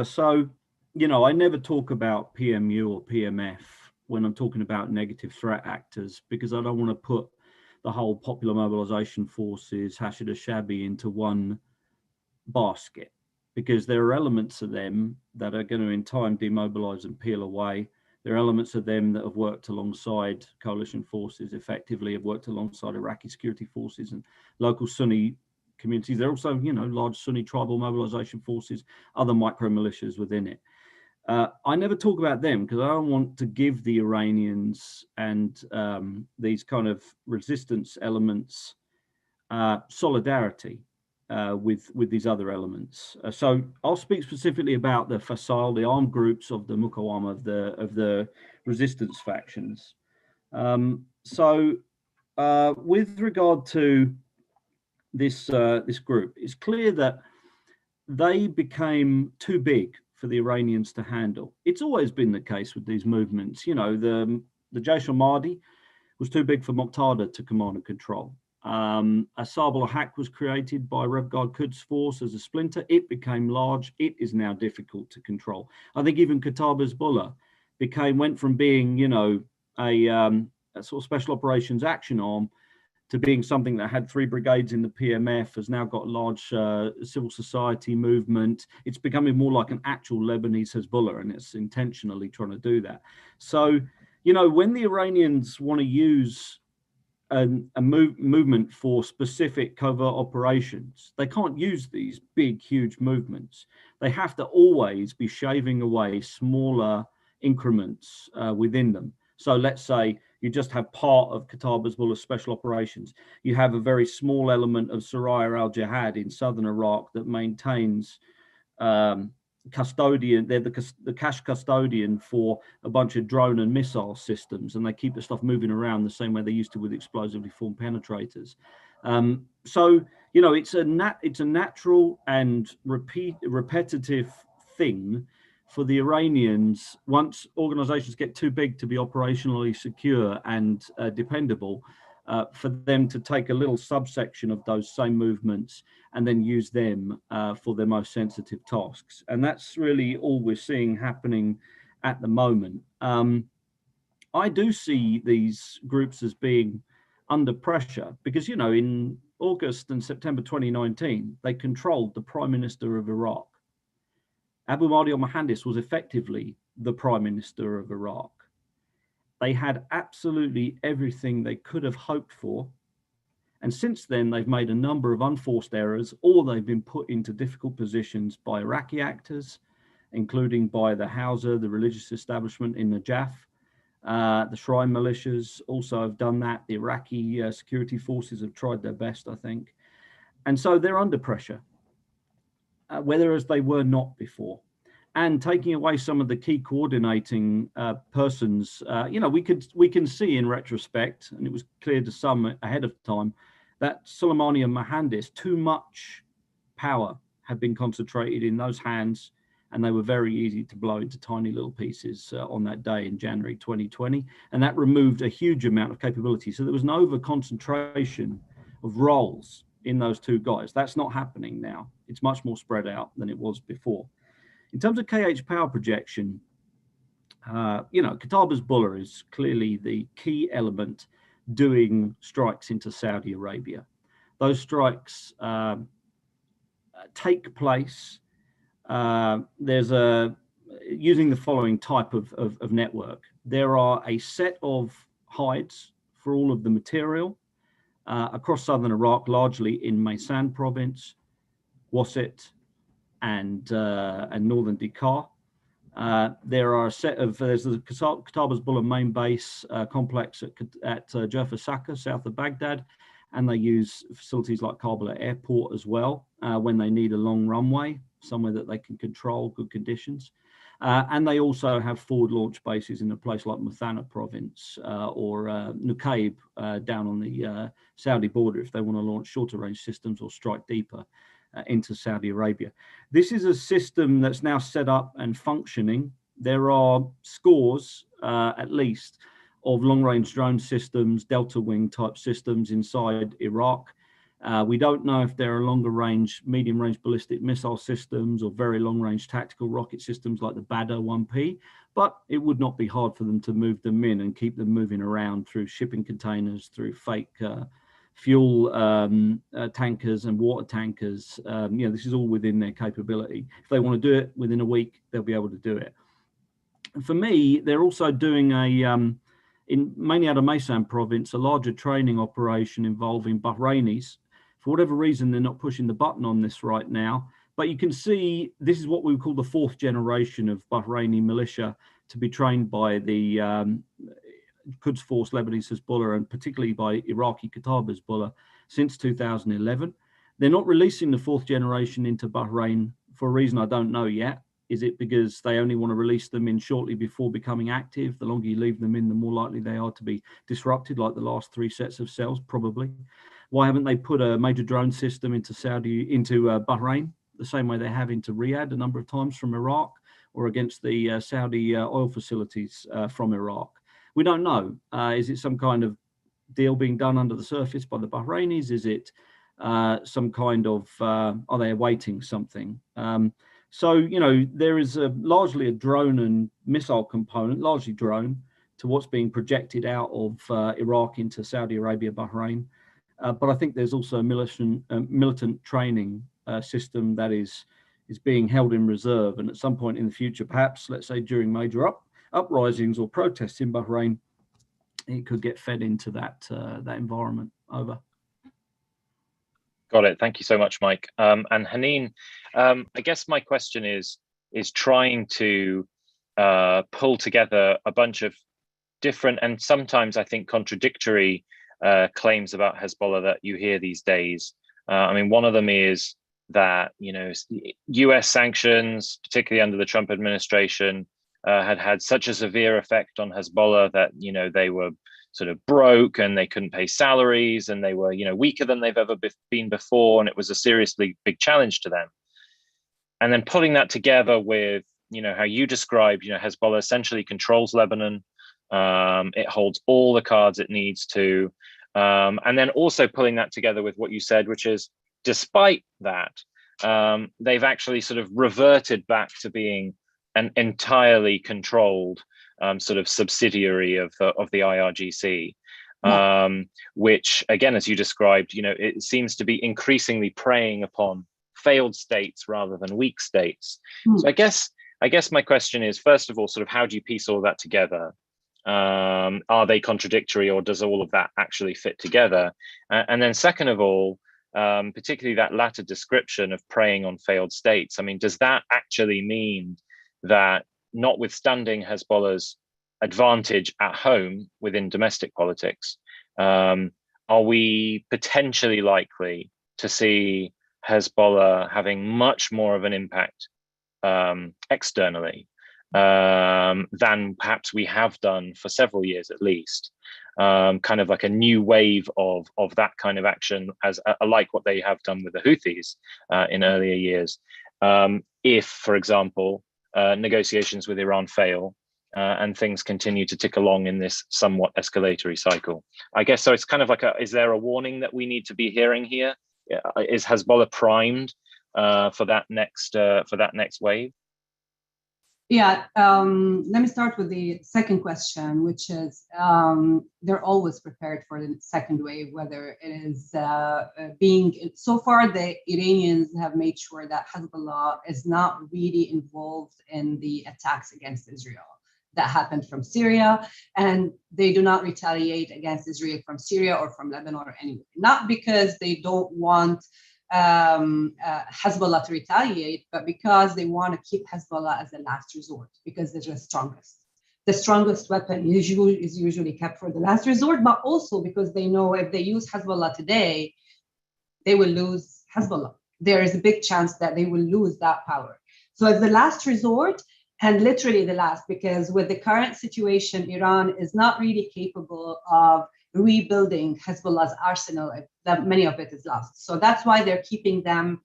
So, you know, I never talk about PMU or PMF when I'm talking about negative threat actors, because I don't want to put the whole Popular Mobilization Forces, Hashid al-Shabi, into one basket, because there are elements of them that are going to in time demobilize and peel away. There are elements of them that have worked alongside coalition forces effectively, have worked alongside Iraqi security forces and local Sunni communities. There are also, you know, large Sunni tribal mobilization forces, other micro militias within it. I never talk about them because I don't want to give the Iranians and these kind of resistance elements solidarity with these other elements. So I'll speak specifically about the Fasal, the armed groups of the Muqawama, of the resistance factions. With regard to this group, it's clear that they became too big for the Iranians to handle. It's always been the case with these movements. You know, the Jaish al-Mahdi was too big for Muqtada to command and control. Asab al-Haq was created by Rev Guard Quds force as a splinter. It became large. It is now difficult to control. I think even Kataib Hezbollah went from being, you know, a sort of special operations action arm to being something that had 3 brigades in the PMF, has now got a large civil society movement. It's becoming more like an actual Lebanese Hezbollah, and it's intentionally trying to do that. So, you know, when the Iranians want to use a movement for specific covert operations, they can't use these big, huge movements. They have to always be shaving away smaller increments within them. So let's say you just have part of Kataib Hezbollah's special operations. You have a very small element of Suraya al-Jihad in southern Iraq that maintains custodian. They're the cash custodian for a bunch of drone and missile systems, and they keep the stuff moving around the same way they used to with explosively formed penetrators. So, you know, it's a natural and repetitive thing for the Iranians, once organizations get too big to be operationally secure and dependable, for them to take a little subsection of those same movements and then use them for their most sensitive tasks. And that's really all we're seeing happening at the moment. I do see these groups as being under pressure because, you know, in August and September 2019, they controlled the Prime Minister of Iraq. Abu Mahdi al-Mohandes was effectively the Prime Minister of Iraq. They had absolutely everything they could have hoped for. And since then, they've made a number of unforced errors, or they've been put into difficult positions by Iraqi actors, including by the Hausa, the religious establishment in Najaf. The Shrine militias also have done that. The Iraqi security forces have tried their best, I think. And so they're under pressure. Whereas they were not before, and taking away some of the key coordinating persons, you know, we can see in retrospect, and it was clear to some ahead of time, that Soleimani and Mohandes, too much power had been concentrated in those hands, and they were very easy to blow into tiny little pieces on that day in January 2020, and that removed a huge amount of capability. So there was an over concentration of roles in those two guys. That's not happening now. It's much more spread out than it was before. In terms of KH power projection, you know, Kataib Hezbollah is clearly the key element doing strikes into Saudi Arabia. Those strikes take place. Using the following type of network. There are a set of hides for all of the material across southern Iraq, largely in Maysan province, Wasit, and northern Dikar. There are a set of, there's the Kataib Hezbollah main base complex at Jaffa Saka, south of Baghdad, and they use facilities like Kabul Airport as well when they need a long runway, somewhere that they can control, good conditions. And they also have forward launch bases in a place like Muthana province or Nukaib down on the Saudi border if they want to launch shorter range systems or strike deeper into Saudi Arabia. This is a system that's now set up and functioning. There are scores, at least, of long-range drone systems, Delta Wing type systems inside Iraq. We don't know if there are longer-range, medium-range ballistic missile systems or very long-range tactical rocket systems like the Badr 1P, but it would not be hard for them to move them in and keep them moving around through shipping containers, through fake fuel tankers and water tankers. This is all within their capability. If they want to do it within a week, they'll be able to do it. And for me, they're also doing mainly out of Maysan province, a larger training operation involving Bahrainis. For whatever reason, they're not pushing the button on this right now. But you can see this is what we would call the fourth generation of Bahraini militia to be trained by the Quds force, Lebanese Hezbollah, and particularly by Iraqi Kataib Hezbollah since 2011. They're not releasing the fourth generation into Bahrain for a reason I don't know yet. Is it because they only want to release them in shortly before becoming active? The longer you leave them in, the more likely they are to be disrupted, like the last three sets of cells, probably. Why haven't they put a major drone system into Bahrain, the same way they have into Riyadh a number of times from Iraq, or against the Saudi oil facilities from Iraq? We don't know. Is it some kind of deal being done under the surface by the Bahrainis? Is it some kind of, are they awaiting something? So, there is largely a drone and missile component, largely drone, to what's being projected out of Iraq into Saudi Arabia, Bahrain. But I think there's also a militant training system that is being held in reserve. And at some point in the future, perhaps, let's say during major uprisings or protests in Bahrain, it could get fed into that environment. Over. Got it. Thank you so much, Mike. And Haneen, I guess my question is trying to pull together a bunch of different and sometimes I think contradictory claims about Hezbollah that you hear these days. I mean, one of them is that US sanctions, particularly under the Trump administration, had such a severe effect on Hezbollah that they were sort of broke and they couldn't pay salaries and they were weaker than they've ever been before, and it was a seriously big challenge to them. And then putting that together with how you described Hezbollah essentially controls Lebanon, it holds all the cards it needs to, and then also pulling that together with what you said, which is despite that they've actually sort of reverted back to being an entirely controlled sort of subsidiary of the IRGC, which again, as you described, it seems to be increasingly preying upon failed states rather than weak states. So I guess my question is, first of all, sort of how do you piece all that together? Are they contradictory, or does all of that actually fit together? And then second of all, particularly that latter description of preying on failed states, I mean, does that actually mean that, notwithstanding Hezbollah's advantage at home within domestic politics, are we potentially likely to see Hezbollah having much more of an impact externally than perhaps we have done for several years at least? Kind of like a new wave of that kind of action, as like what they have done with the Houthis in earlier years. If, for example, negotiations with Iran fail and things continue to tick along in this somewhat escalatory cycle. I guess so. It's kind of like is there a warning that we need to be hearing here? Is Hezbollah primed for that next wave? Yeah, let me start with the second question, which is they're always prepared for the second wave, whether it is so far the Iranians have made sure that Hezbollah is not really involved in the attacks against Israel. that happened from Syria, and they do not retaliate against Israel from Syria or from Lebanon or anywhere. Not because they don't want Hezbollah to retaliate, but because they want to keep Hezbollah as a last resort, because they're the strongest. The strongest weapon is usually kept for the last resort, but also because they know if they use Hezbollah today, they will lose Hezbollah. There is a big chance that they will lose that power. So as the last resort, and literally the last, because with the current situation, Iran is not really capable of rebuilding Hezbollah's arsenal, that many of it is lost. So that's why they're keeping them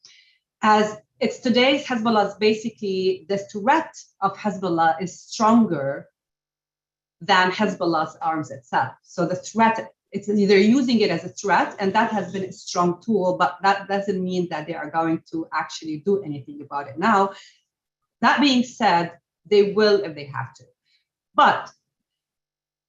as it's today's Hezbollah's basically the threat of Hezbollah is stronger than Hezbollah's arms itself. So the threat, it's either using it as a threat, and that has been a strong tool, but that doesn't mean that they are going to actually do anything about it now. That being said, they will if they have to. But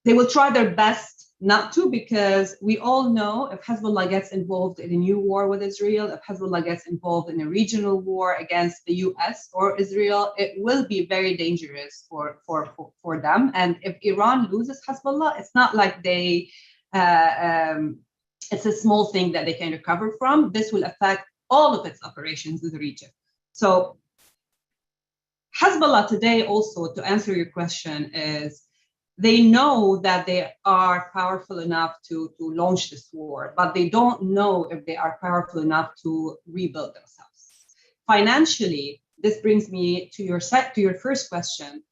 they will try their best not to, because we all know if Hezbollah gets involved in a new war with Israel, if Hezbollah gets involved in a regional war against the US or Israel, it will be very dangerous for them. And if Iran loses Hezbollah, it's not like they, it's a small thing that they can recover from. This will affect all of its operations in the region. So Hezbollah today also, to answer your question, is they know that they are powerful enough to launch this war, but they don't know if they are powerful enough to rebuild themselves. Financially, this brings me to your first question.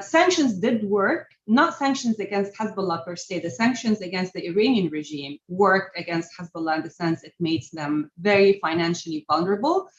Sanctions did work, not sanctions against Hezbollah per se. The sanctions against the Iranian regime worked against Hezbollah in the sense it makes them very financially vulnerable.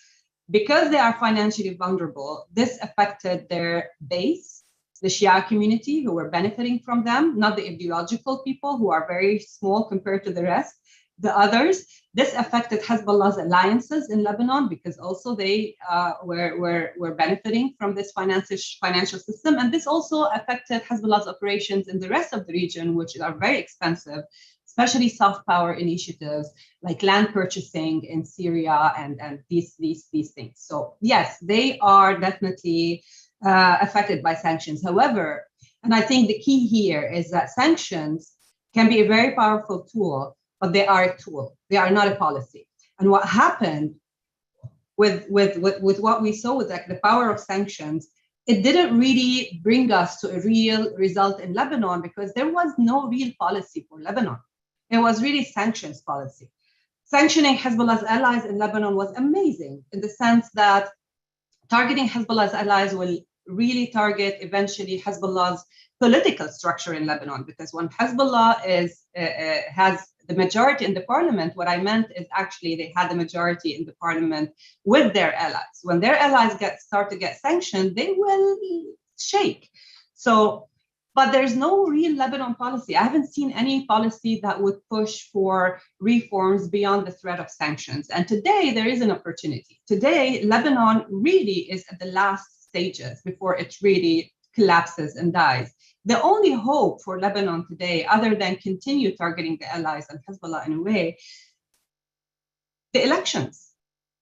Because they are financially vulnerable, this affected their base, the Shia community who were benefiting from them, not the ideological people who are very small compared to the rest, the others. This affected Hezbollah's alliances in Lebanon because also they were benefiting from this financial system. And this also affected Hezbollah's operations in the rest of the region, which are very expensive, especially soft power initiatives like land purchasing in Syria and these things. So yes, they are definitely affected by sanctions. However, and I think the key here is that sanctions can be a very powerful tool, but they are a tool. They are not a policy. And what happened with what we saw with like the power of sanctions, it didn't really bring us to a real result in Lebanon because there was no real policy for Lebanon. It was really sanctions policy. Sanctioning Hezbollah's allies in Lebanon was amazing in the sense that targeting Hezbollah's allies will really target eventually Hezbollah's political structure in Lebanon, because when Hezbollah has the majority in the parliament, what I meant is actually they had the majority in the parliament with their allies. When their allies start to get sanctioned, they will shake. So, but there's no real Lebanon policy. I haven't seen any policy that would push for reforms beyond the threat of sanctions. And today there is an opportunity. Today, Lebanon really is at the last stages before it really collapses and dies. The only hope for Lebanon today, other than continue targeting the allies and Hezbollah in a way, the elections,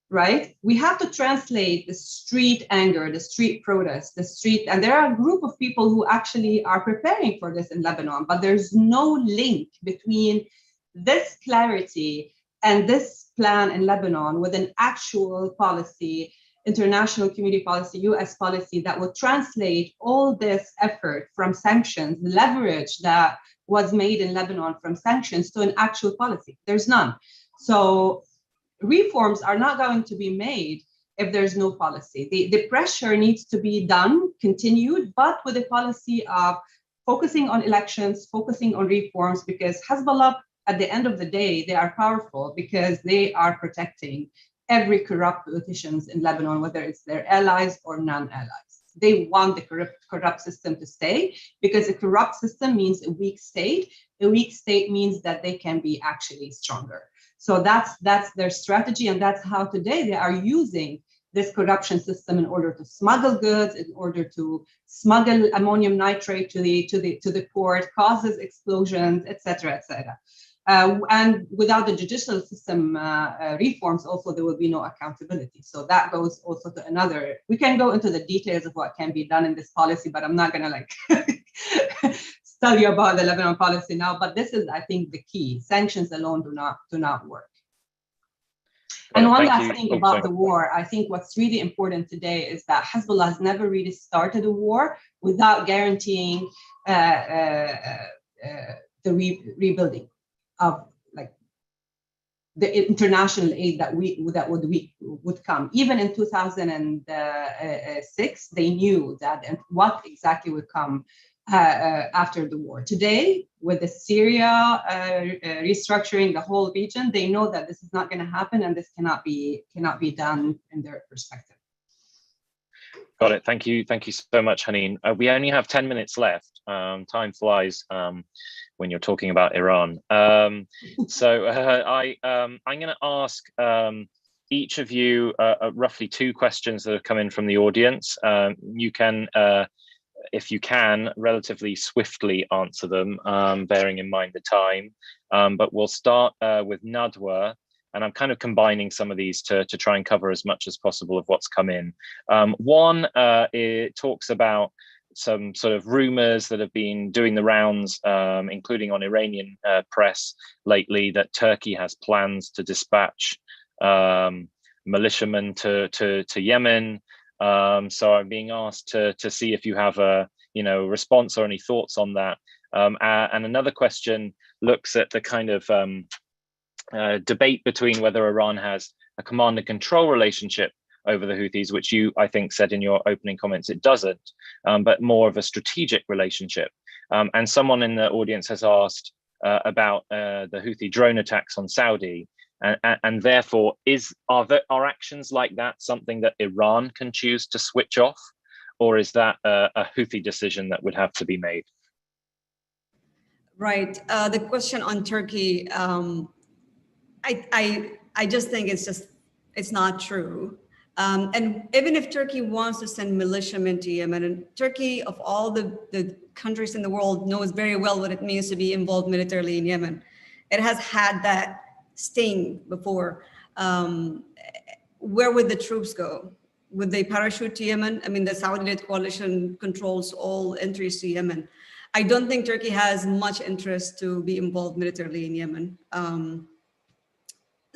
right? We have to translate the street anger, the street protest, and there are a group of people who actually are preparing for this in Lebanon, but there's no link between this clarity and this plan in Lebanon with an actual policy, international community policy, US policy that would translate all this effort from sanctions, leverage that was made in Lebanon from sanctions to an actual policy. There's none. So reforms are not going to be made if there's no policy. The pressure needs to be done, continued, but with a policy of focusing on elections, focusing on reforms, because Hezbollah, at the end of the day, they are powerful because they are protecting every corrupt politicians in Lebanon, whether it's their allies or non-allies. They want the corrupt system to stay because a corrupt system means a weak state. A weak state means that they can be actually stronger. So that's their strategy, and that's how today they are using this corruption system in order to smuggle goods, in order to smuggle ammonium nitrate to the port, causes explosions, etc., etc. And without the judicial system reforms, also there will be no accountability. So that goes also to another. We can go into the details of what can be done in this policy, but I'm not going to like tell you about the Lebanon policy now. But this is, I think, the key. Sanctions alone do not work. And one last thing about the war, I think what's really important today is that Hezbollah has never really started a war without guaranteeing the rebuilding of like the international aid that would come. Even in 2006, they knew that and what exactly would come after the war. Today, with the Syria restructuring the whole region, they know that this is not going to happen, and this cannot be done in their perspective. Got it. Thank you so much, Haneen. We only have 10 minutes left. Time flies when you're talking about Iran. So I'm going to ask each of you roughly 2 questions that have come in from the audience. You can, if you can, relatively swiftly answer them, bearing in mind the time. But we'll start with Nadwa. And I'm kind of combining some of these to try and cover as much as possible of what's come in. One, it talks about some sort of rumors that have been doing the rounds, including on Iranian press lately, that Turkey has plans to dispatch militiamen to Yemen. So I'm being asked to see if you have a response or any thoughts on that. And another question looks at the kind of debate between whether Iran has a command and control relationship over the Houthis, which you, I think, said in your opening comments it doesn't, but more of a strategic relationship. And someone in the audience has asked about the Houthi drone attacks on Saudi, and therefore are actions like that something that Iran can choose to switch off, or is that a Houthi decision that would have to be made? Right. The question on Turkey, I just think it's not true. And even if Turkey wants to send militiamen to Yemen, and Turkey, of all the countries in the world, knows very well what it means to be involved militarily in Yemen. It has had that sting before. Where would the troops go? Would they parachute to Yemen? I mean, the Saudi-led coalition controls all entries to Yemen. I don't think Turkey has much interest to be involved militarily in Yemen.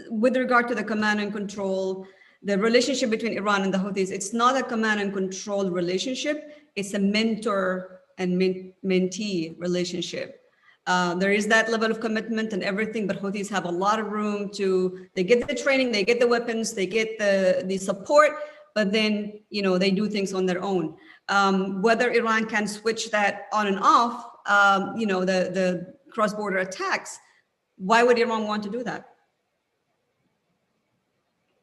With regard to the command and control, the relationship between Iran and the Houthis, it's not a command and control relationship. It's a mentor and mentee relationship. There is that level of commitment and everything, but Houthis have a lot of room they get the training, they get the weapons, they get the support, but then, they do things on their own. Whether Iran can switch that on and off, the cross-border attacks, why would Iran want to do that?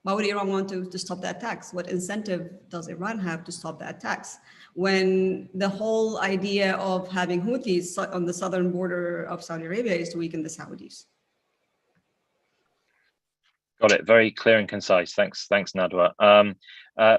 Why would Iran want to stop the attacks? What incentive does Iran have to stop the attacks when the whole idea of having Houthis on the southern border of Saudi Arabia is to weaken the Saudis? Got it. Very clear and concise. Thanks, Nadwa.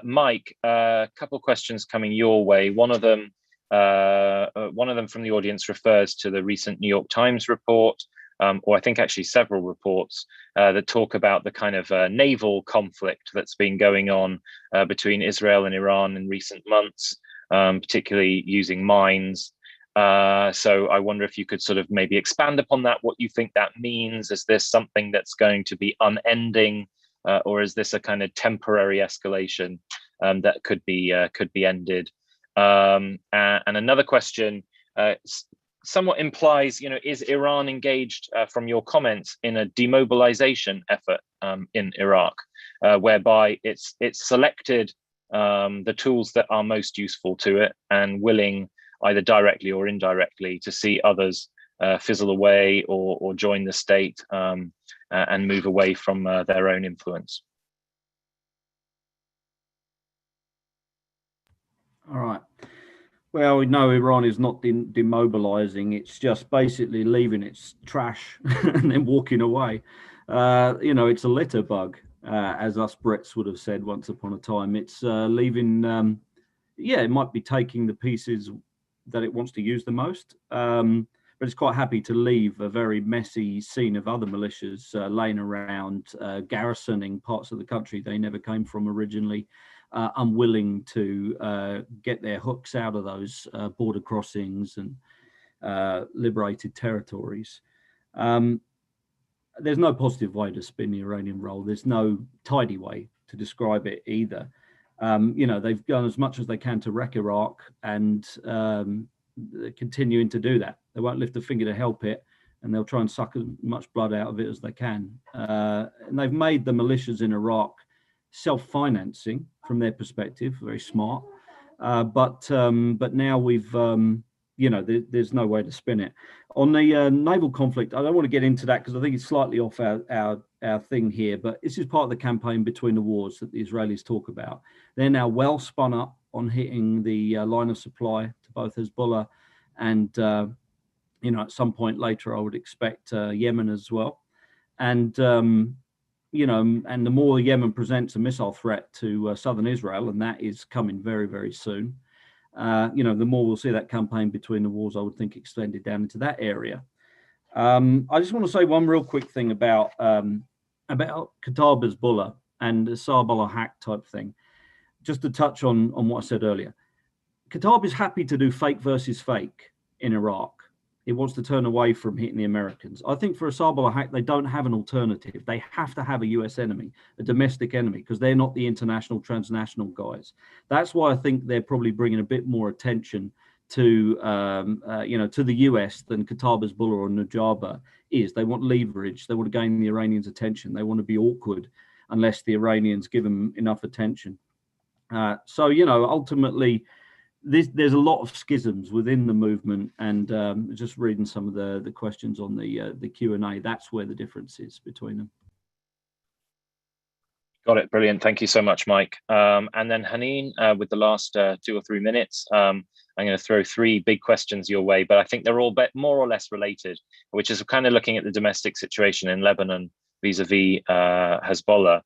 Mike, a couple questions coming your way. One of them from the audience refers to the recent New York Times report, or I think actually several reports that talk about the kind of naval conflict that's been going on between Israel and Iran in recent months, particularly using mines. So I wonder if you could sort of maybe expand upon that, what you think that means. Is this something that's going to be unending, or is this a kind of temporary escalation that could be ended? And another question somewhat implies, is Iran engaged from your comments in a demobilization effort in Iraq, whereby it's selected the tools that are most useful to it and willing, either directly or indirectly, to see others fizzle away or join the state and move away from their own influence? All right. Well, we know Iran is not demobilizing. It's just basically leaving its trash and then walking away. It's a litter bug, as us Brits would have said once upon a time. It's leaving, it might be taking the pieces that it wants to use the most. but it's quite happy to leave a very messy scene of other militias laying around, garrisoning parts of the country they never came from originally, unwilling to get their hooks out of those border crossings and liberated territories. There's no positive way to spin the Iranian role. There's no tidy way to describe it either. They've done as much as they can to wreck Iraq, and they're continuing to do that. They won't lift a finger to help it, and they'll try and suck as much blood out of it as they can. And they've made the militias in Iraq self-financing from their perspective, very smart. But now we've, there's no way to spin it. On the naval conflict, I don't want to get into that because I think it's slightly off our thing here, but this is part of the campaign between the wars that the Israelis talk about. They're now well spun up on hitting the line of supply to both Hezbollah and, at some point later, I would expect Yemen as well. And, and the more Yemen presents a missile threat to southern Israel, and that is coming very, very soon, the more we'll see that campaign between the wars, I would think, extended down into that area. I just want to say one real quick thing about Kataib Hezbollah and the Hezbollah hack type thing, just to touch on what I said earlier. Kataib is happy to do fake versus fake in Iraq. It wants to turn away from hitting the Americans. I think for a Hezbollah hack, they don't have an alternative. They have to have a US enemy, a domestic enemy, because they're not the international, transnational guys. That's why I think they're probably bringing a bit more attention to, to the US than Kataib Hezbollah or Nujaba is. They want leverage. They want to gain the Iranians' attention. They want to be awkward unless the Iranians give them enough attention. Ultimately, there's a lot of schisms within the movement, and just reading some of the questions on the Q&A, that's where the difference is between them. Got it. Brilliant. Thank you so much, Mike. And then Haneen, with the last 2 or 3 minutes, I'm going to throw 3 big questions your way, but I think they're all more or less related, which is kind of looking at the domestic situation in Lebanon vis-a-vis Hezbollah.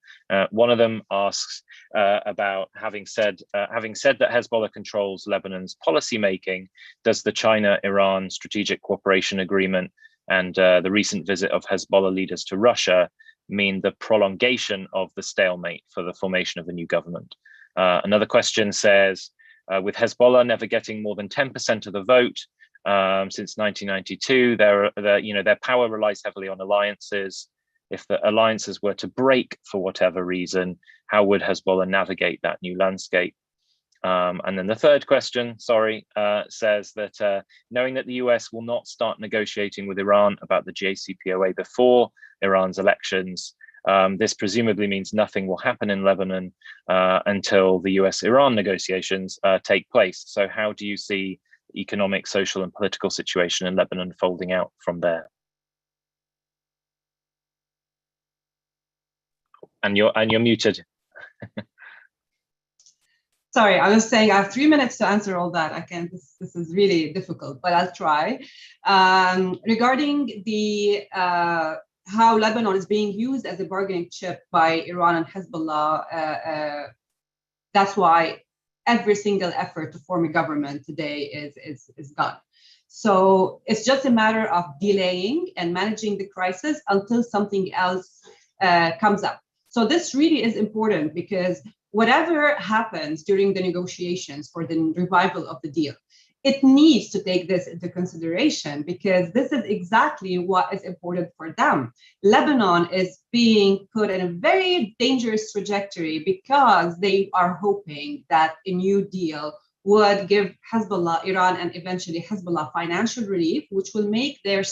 One of them asks about having said that Hezbollah controls Lebanon's policymaking, does the China-Iran Strategic Cooperation Agreement and the recent visit of Hezbollah leaders to Russia mean the prolongation of the stalemate for the formation of a new government? Another question says, with Hezbollah never getting more than 10% of the vote since 1992, their power relies heavily on alliances. If the alliances were to break for whatever reason, how would Hezbollah navigate that new landscape? And then the third question, says that knowing that the US will not start negotiating with Iran about the JCPOA before Iran's elections, this presumably means nothing will happen in Lebanon until the US-Iran negotiations take place. So how do you see the economic, social, and political situation in Lebanon folding out from there? And you're muted. Sorry, I was saying I have 3 minutes to answer all that. I can't. This is really difficult, but I'll try. Regarding the how Lebanon is being used as a bargaining chip by Iran and Hezbollah, that's why every single effort to form a government today is done. So it's just a matter of delaying and managing the crisis until something else comes up. So this really is important because whatever happens during the negotiations for the revival of the deal, it needs to take this into consideration because this is exactly what is important for them. Lebanon is being put in a very dangerous trajectory because they are hoping that a new deal would give Hezbollah, Iran, and eventually Hezbollah financial relief, which will make their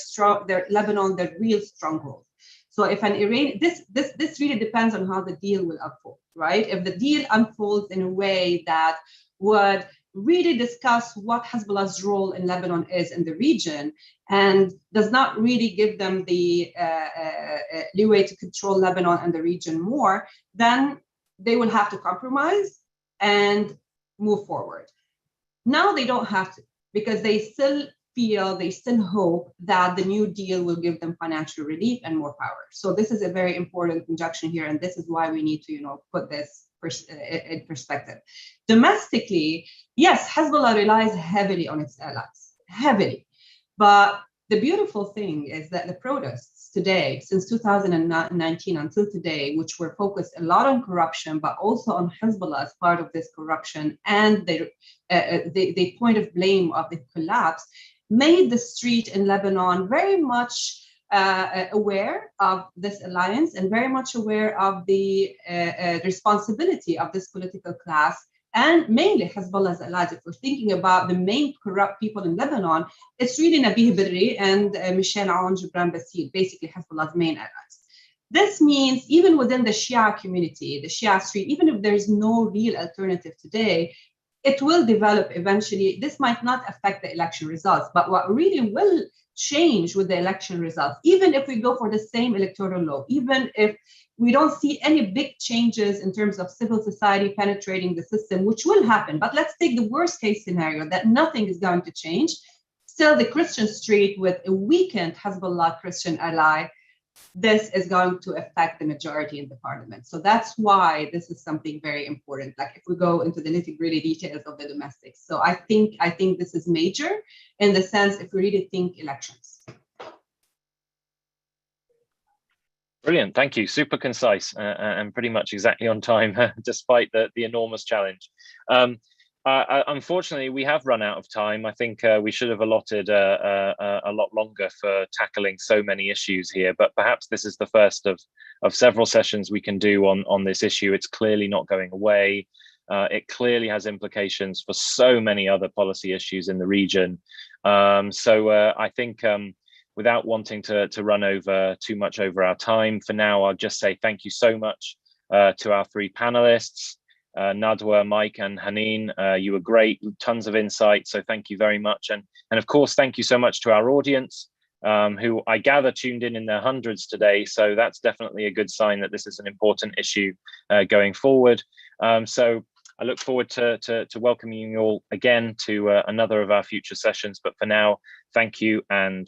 Lebanon their real stronghold. So if an Iran, this really depends on how the deal will unfold, right? If the deal unfolds in a way that would really discuss what Hezbollah's role in Lebanon is in the region and does not really give them the leeway to control Lebanon and the region more, then they will have to compromise and move forward. Now they don't have to because they still hope that the new deal will give them financial relief and more power. So this is a very important conjunction here, and this is why we need to, put this in perspective. Domestically, yes, Hezbollah relies heavily on its allies, heavily, but The beautiful thing is that the protests today, since 2019 until today, which were focused a lot on corruption, but also on Hezbollah as part of this corruption and the point of blame of the collapse, made the street in Lebanon very much aware of this alliance and very much aware of the responsibility of this political class, and mainly Hezbollah's allies. If we're thinking about the main corrupt people in Lebanon, it's really Nabih Berri and Michel Aoun Gibran Bassil, basically Hezbollah's main allies. This means even within the Shia community, the Shia street, even if there's no real alternative today, it will develop eventually. This might not affect the election results, but what really will change with the election results, even if we go for the same electoral law, even if we don't see any big changes in terms of civil society penetrating the system, which will happen. But let's take the worst case scenario that nothing is going to change. Still, the Christian street with a weakened Hezbollah Christian ally, this is going to affect the majority in the parliament. So that's why this is something very important. Like if we go into the nitty-gritty details of the domestics. So I think this is major in the sense if we really think elections. Brilliant, thank you. Super concise and pretty much exactly on time, despite the enormous challenge. Unfortunately, we have run out of time. I think we should have allotted a lot longer for tackling so many issues here, but perhaps this is the first of several sessions we can do on this issue. It's clearly not going away. It clearly has implications for so many other policy issues in the region. I think without wanting to run over too much over our time, for now, I'll just say thank you so much to our three panelists. Nadwa, Mike, and Haneen, you were great, tons of insight, so thank you very much. And of course, thank you so much to our audience, who I gather tuned in their hundreds today, so that's definitely a good sign that this is an important issue going forward. So I look forward to welcoming you all again to another of our future sessions, but for now, thank you and